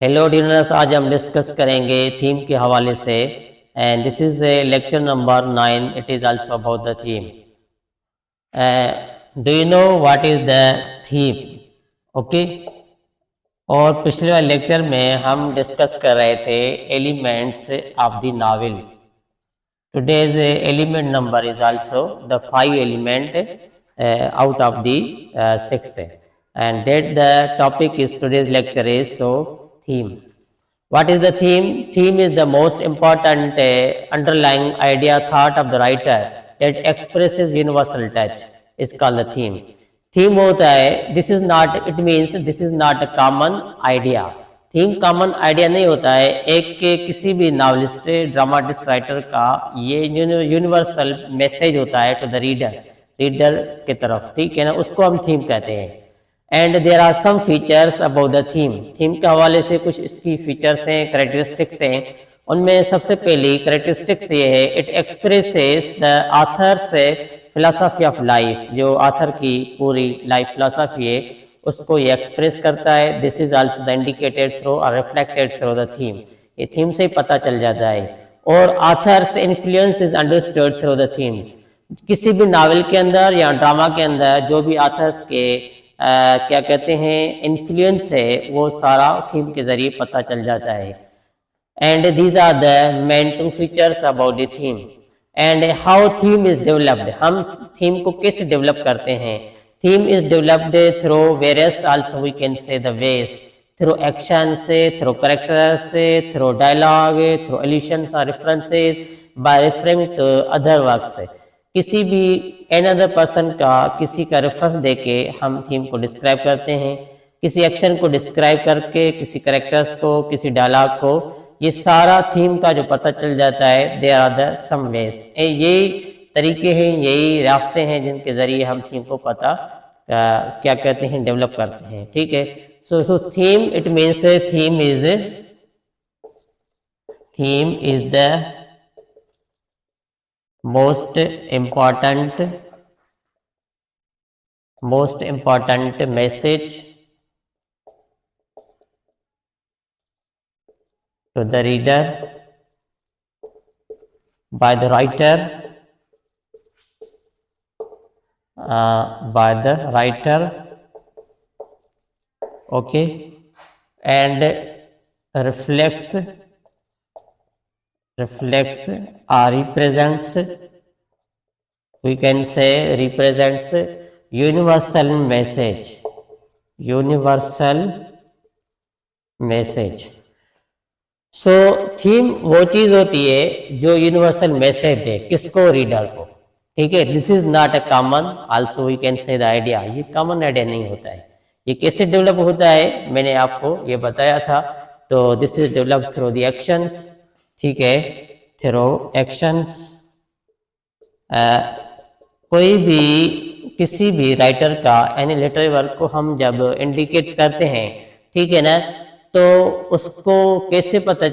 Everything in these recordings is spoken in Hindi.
हेलो डियर्स, आज हम डिस्कस करेंगे थीम के हवाले से and this is lecture number 9. It is also about the theme. Do you know what is the theme? Okay. और पिछले वाले लेक्चर में हम डिस्कस कर रहे the elements of the novel. Today's element number is also the 5 element out of the 6, and that the topic is today's lecture is theme. What is the theme? Theme is the most important underlying idea thought of the writer that expresses universal touch is called the theme. Theme होता है, this is not, it means this is not a common idea. Theme common idea नहीं होता है एक के किसी भी नावलिस्ट ड्रामाटिस्ट राइटर का, ये यूनिवर्सल मैसेज होता है टू द रीडर की तरफ, ठीक है ना, उसको हम थीम कहते हैं. And there are some features about the theme. Theme के हवाले से कुछ इसकी फीचर्स हैं, करेक्टरिस्टिक्स हैं. उनमें सबसे पहली करेक्टरिस्टिक्स ये है, it expresses the author's philosophy of life. जो ऑथर की पूरी लाइफ फिलॉसफी है उसको ये एक्सप्रेस करता है. This is also the indicated through और रिफ्लेक्टेड थ्रू द थीम. ये थीम से ही पता चल जाता है. और authors influence is understood through the themes. किसी भी नावल के अंदर या ड्रामा के अंदर जो भी ऑथर्स के क्या कहते हैं इन्फ्लुएंस है, वो सारा थीम के जरिए पता चल जाता है. And these are the main 2 features about the theme. And how theme is developed. हम थीम को कैसे डेवलप करते हैं? Theme is developed through various, also we can say the ways, through actions, through characters, through dialogue, through allusions or references, by referring to other works. किसी भी another person का किसी का रेफरेंस देके हम थीम को डिस्क्राइब करते हैं. किसी एक्शन को डिस्क्राइब करके, किसी कैरेक्टर्स को, किसी डायलॉग को, ये सारा थीम का जो पता चल जाता है. There are the some ways. यही तरीके हैं, यही रास्ते हैं जिनके जरिए हम थीम को पता क्या कहते हैं डेवलप करते हैं. ठीक है. So theme it means theme is the most important message to the reader by the writer okay, and reflects or represents, we can say represents universal message. So theme वो चीज होती है जो यूनिवर्सल मैसेज दे किसको? रीडर को. ठीक है. This is not a common, also we can say the idea. ये कॉमन आइडिया नहीं होता है. ये कैसे डेवलप होता है मैंने आपको ये बताया था. तो this is develop through the actions. ठीक है. Through actions. कोई भी किसी भी राइटर का यानी लिटरेरी वर्क को हम जब इंडिकेट करते हैं, ठीक है ना, तो उसको कैसे पता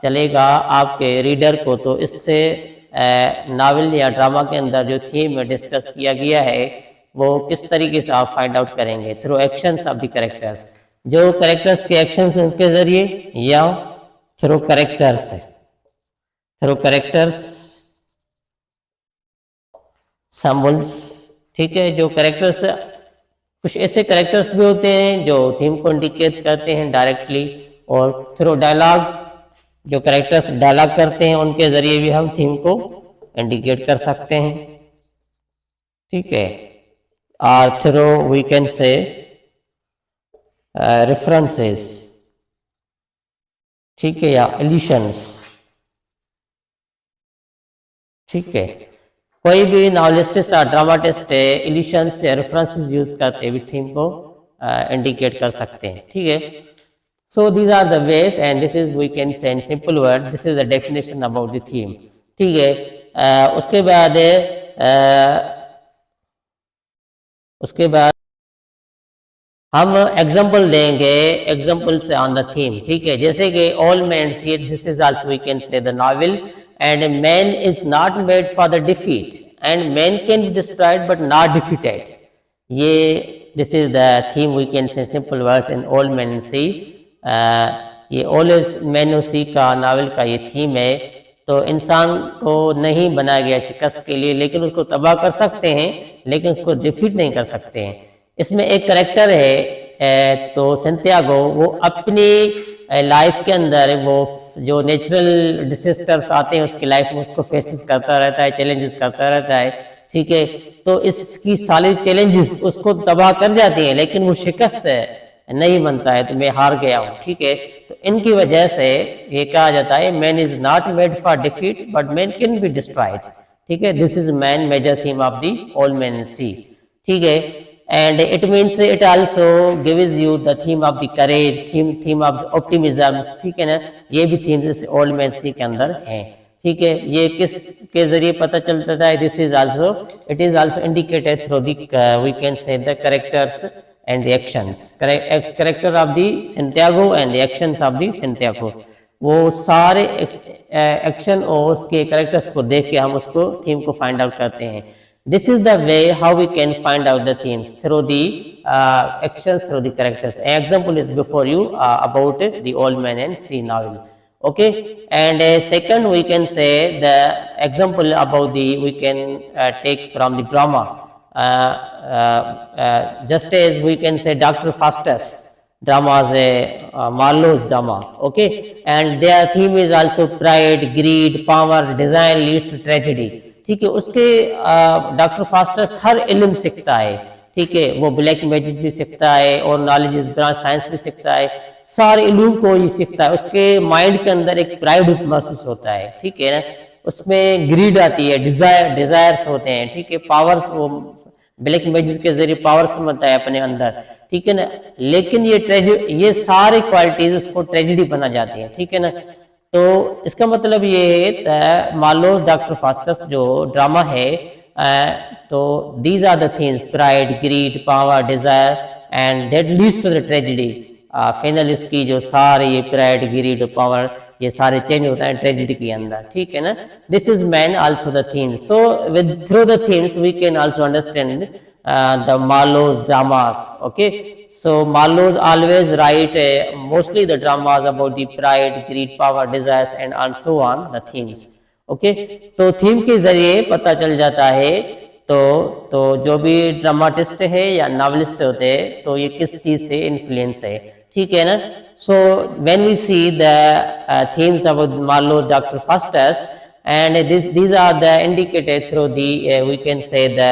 चलेगा आपके रीडर को? तो इससे नावल या ड्रामा के अंदर जो थीम डिस्कस किया गया है वो किस तरीके से आप फाइंड आउट करेंगे? Through actions of the characters. जो कैरेक्टर्स के एक्शंस उनके जरिए, या थ्रू कैरेक्टर्स सिंबल्स. ठीक है. जो कैरेक्टर्स, कुछ ऐसे कैरेक्टर्स भी होते हैं जो थीम को इंडिकेट करते हैं डायरेक्टली, और थ्रू डायलॉग, जो कैरेक्टर्स डायलॉग करते हैं उनके जरिए भी हम थीम को इंडिकेट कर सकते हैं. ठीक है. और through we can say references. ठीक है. या एलिशंस. ठीक है. कोई भी नॉवलिस्ट या ड्रामाटिस्ट एलिशंस या रेफरेंसेस यूज करते हुए थीम को इंडिकेट कर सकते हैं. ठीक है. So these are the ways, and this is we can say in simple word, this is the definition about the theme. ठीक है. उसके बाद हम एग्जाम्पल देंगे, एग्जाम्पल्स ऑन द थीम. ठीक है. जैसे कि all men see it, this is also we can say the novel, and man is not made for the defeat, and man can be destroyed but not defeated. ये this is the theme we can say simple words in all men see. ये ऑलवेज मैन सी का नावल का ये थीम है। तो इंसान को नहीं बनाया गया शिकस्त के लिए, लेकिन उसको तबाह कर सकते हैं, लेकिन उसको डिफीट नहीं कर सकते हैं। इसमें एक करेक्टर है तो सेंटियागो, वो अपनी लाइफ के अंदर वो जो नेचुरल डिजास्टर्स आते हैं उसकी लाइफ में उसको फेसेस करता रहता है, चैलेंजेस करता रहता है, ठीक है। तो इसकी सारी चैलेंजेस उसको तबाह कर जाती हैं, लेकिन वो शिकस्त नहीं बनता है, तो मैं हार गया हूँ, ठीक है। तो इनकी वजह से ये कहा जाता है man is not made for defeat but man can be destroyed, ठीक है। This is man major theme of the old man sea, ठीक है। And it means it also gives you the theme of the courage, theme of the optimism, ठीक है ना। ये भी थीम जैसे ऑल मैन सी के अंदर है, ठीक है। ये किस के जरिए पता चलता है? This is also, it is also indicated through the we can say the characters and the actions, character of the Santiago and the actions of the Santiago, वो सारे एक्शन और उसके कैरेक्टर्स को देख के हम उसको थीम को फाइंड आउट करते हैं। This is the way how we can find out the themes through the actions, through the characters. An example is before you about the Old Man and Sea novel, okay। And second we can say the example about the we can take from the drama. Just as we can say Dr. Faustus drama is a Marlowe's drama, okay, and their theme is also pride, greed, power, desire leads to tragedy, ठीक है। उसके डॉक्टर फास्टस हर इल्म सीखता है, ठीक है। वो ब्लैक मैजिक भी सीखता है और नॉलेज ब्रांच साइंस भी सीखता है, सारे इल्म को ही सीखता है। उसके माइंड के अंदर एक प्राइड महसूस होता है, ठीक है ना। उसमें ग्रीड आती है, डिजायर्स होते हैं, ठीक है। पावर्स, वो ब्लैक मैजिक के जरिए पावर समझता है अपने अंदर, ठीक है ना। लेकिन ये सारी क्वालिटीज उसको ट्रेजेडी बना जाती है, ठीक है ना। तो इसका मतलब ये है मार्लो डॉक्टर फास्टस जो ड्रामा है, तो these are the things pride, greed, power, desire and that leads to the tragedy. Final इसकी जो सारे ये प्राइड, ग्रीड, पावर ये सारे चेंज होता है ट्रेजेडी के अंदर, ठीक है ना। This is man also the theme. So with through the themes we can also understand the Marlowe's dramas, okay। So Marlowe's always write mostly the dramas about the pride, greed, power, desires and so on the themes, okay। तो थीम के जरिए पता चल जाता है तो जो भी ड्रामाटिस्ट है या नॉवलिस्ट होते हैं तो ये किस चीज से इन्फ्लुएंस है, ठीक है ना। So when we see the themes about Marlowe, Dr. Faustus, and these are the indicated through the we can say the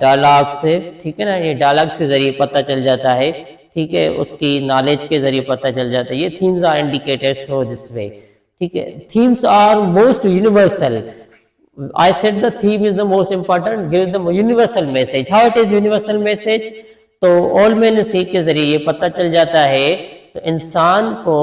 dialogue से, ठीक है ना। ये डायलॉग से जरिए पता चल जाता है, ठीक है। उसकी नॉलेज के जरिए पता चल जाता है। ये themes are indicated through this way, ठीक है। Themes are most universal. I said the theme is the most important, give the universal message. How it is universal message? तो ऑल मैन सी के जरिए ये पता चल जाता है तो इंसान को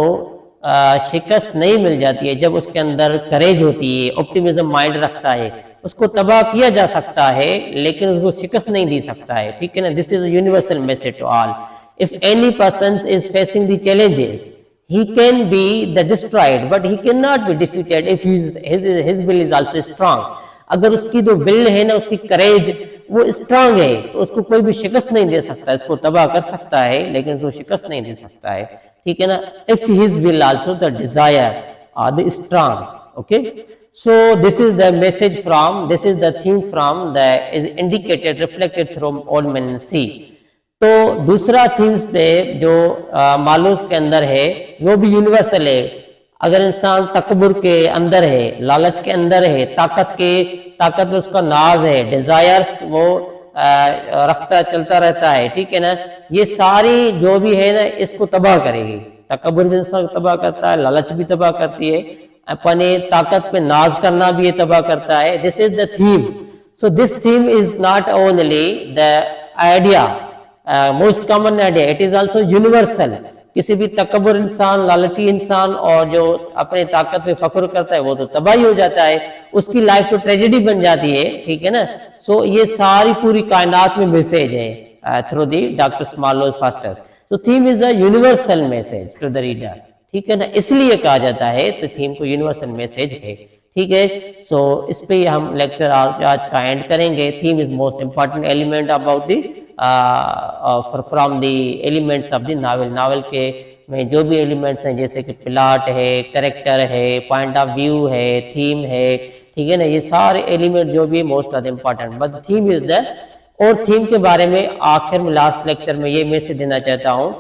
शिकस्त नहीं मिल जाती है जब उसके अंदर करेज होती है, ऑप्टिमिज्म माइंड रखता है। उसको तबाह किया जा सकता है लेकिन उसको शिकस्त नहीं दी सकता है, ठीक है ना। This is universal message to all. If any person is facing the challenges he can be the destroyed but he cannot be defeated if his will is also strong। अगर उसकी जो विल है ना, उसकी करेज वो स्ट्रांग है तो उसको कोई भी शिकस्त नहीं दे सकता। इसको तबाह कर सकता है लेकिन उसको शिकस्त नहीं दे सकता है, ठीक है ना। If his will also the desire are the strong, okay. So this is the message from, this is the theme from the is indicated reflected from Old Man and Sea। तो दूसरा थीम्स पे जो मालूस के अंदर है वो भी यूनिवर्सल है। अगर इंसान तकब्बुर के अंदर है, लालच के अंदर है, ताकत में उसका नाज है, डिजायर्स वो रखता चलता रहता है, ठीक है ना। ये सारी जो भी है ना इसको तबाह करेगी। तकब्बुर भी इंसान को तबाह करता है, लालच भी तबाह करती है, अपने ताकत पे नाज करना भी ये तबाह करता है। This is the theme. So this theme is not only the idea, most common idea, it is also universal. किसी भी तकब्बुर इंसान, लालची इंसान और जो अपने ताकत पे फख्र करता है वो तो तबाही हो जाता है, उसकी लाइफ तो ट्रेजेडी बन जाती है, ठीक है ना। सो ये सारी पूरी कायनात में मैसेज है through the Doctor Marlowe Faustus. So theme is a universal message to the reader, ठीक है ना। इसलिए कहा जाता है तो थीम को यूनिवर्सल मैसेज है, ठीक है। सो इस पे हम लेक्चर आज का एंड करेंगे। Theme is most important element about the from the elements of the novel. Novel के में जो भी एलिमेंट्स हैं जैसे कि प्लॉट है, करेक्टर है, पॉइंट ऑफ व्यू है, थीम है, ठीक है ना, ये सारे एलिमेंट जो भी most are important, but theme is the, और थीम के बारे में आखिर में लास्ट लेक्चर में ये मैसेज देना चाहता हूँ,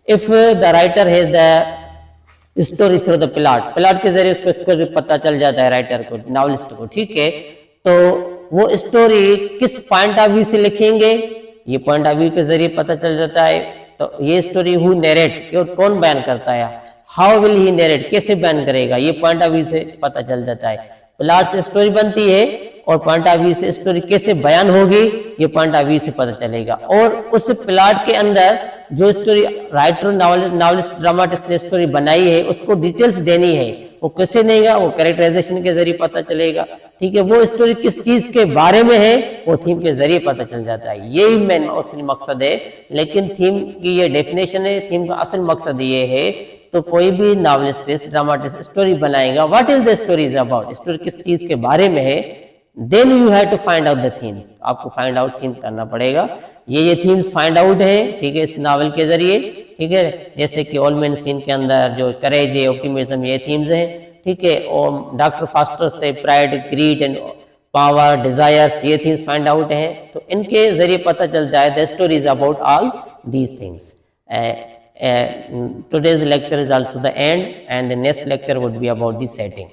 if the writer has the story through the plot, plot के जरिए उसको स्टोरी पता चल जाता है राइटर को, नॉवेलिस्ट को, ठीक है, तो वो स्टोरी किस पॉइंट ऑफ व्यू से लिखेंगे ये पॉइंट ऑफ व्यू के जरिए पता चल जाता है। तो ये स्टोरी हु नरेट, कौन बयान करता है, हाउ विल ही नरेट, कैसे बयान करेगा, ये पॉइंट ऑफ व्यू से पता चल जाता है। प्लॉट से स्टोरी बनती है और पॉइंट ऑफ व्यू से स्टोरी कैसे बयान होगी ये पॉइंट ऑफ व्यू से पता चलेगा। और उस प्लॉट के अंदर जो स्टोरी राइटर, नॉवेलिस्ट, ड्रामाटिस्ट ने स्टोरी बनाई है उसको डिटेल्स देनी है, वो कैसे देगा, वो कैरेक्टराइजेशन के जरिए पता चलेगा, ठीक है, वो स्टोरी किस चीज के बारे में है वो थीम के जरिए पता चल जाता है। यही मेन असली मकसद है। लेकिन थीम की ये डेफिनेशन है, थीम का असल मकसद ये है, तो कोई भी नॉवेलिस्ट, ड्रामाटिस्ट स्टोरी बनाएगा, what is the story is about, story किस चीज के बारे में है, then you have to find out the themes, आपको फाइंड आउट थीम करना पड़ेगा। ये थीम्स फाइंड आउट है, ठीक है, इस नावल के जरिए, ठीक है, जैसे कि ऑल मैन सीन के अंदर जो करेज है, ऑप्टिमिज्म, ये थीम्स हैं, ठीक है, और डॉक्टर फास्टर से pride, grid and power, desires, ये थीम्स फाइंड आउट हैं। तो इनके जरिए पता चलता है the story is about all these things. Today's lecture is also the end, and the next lecture would be about the setting.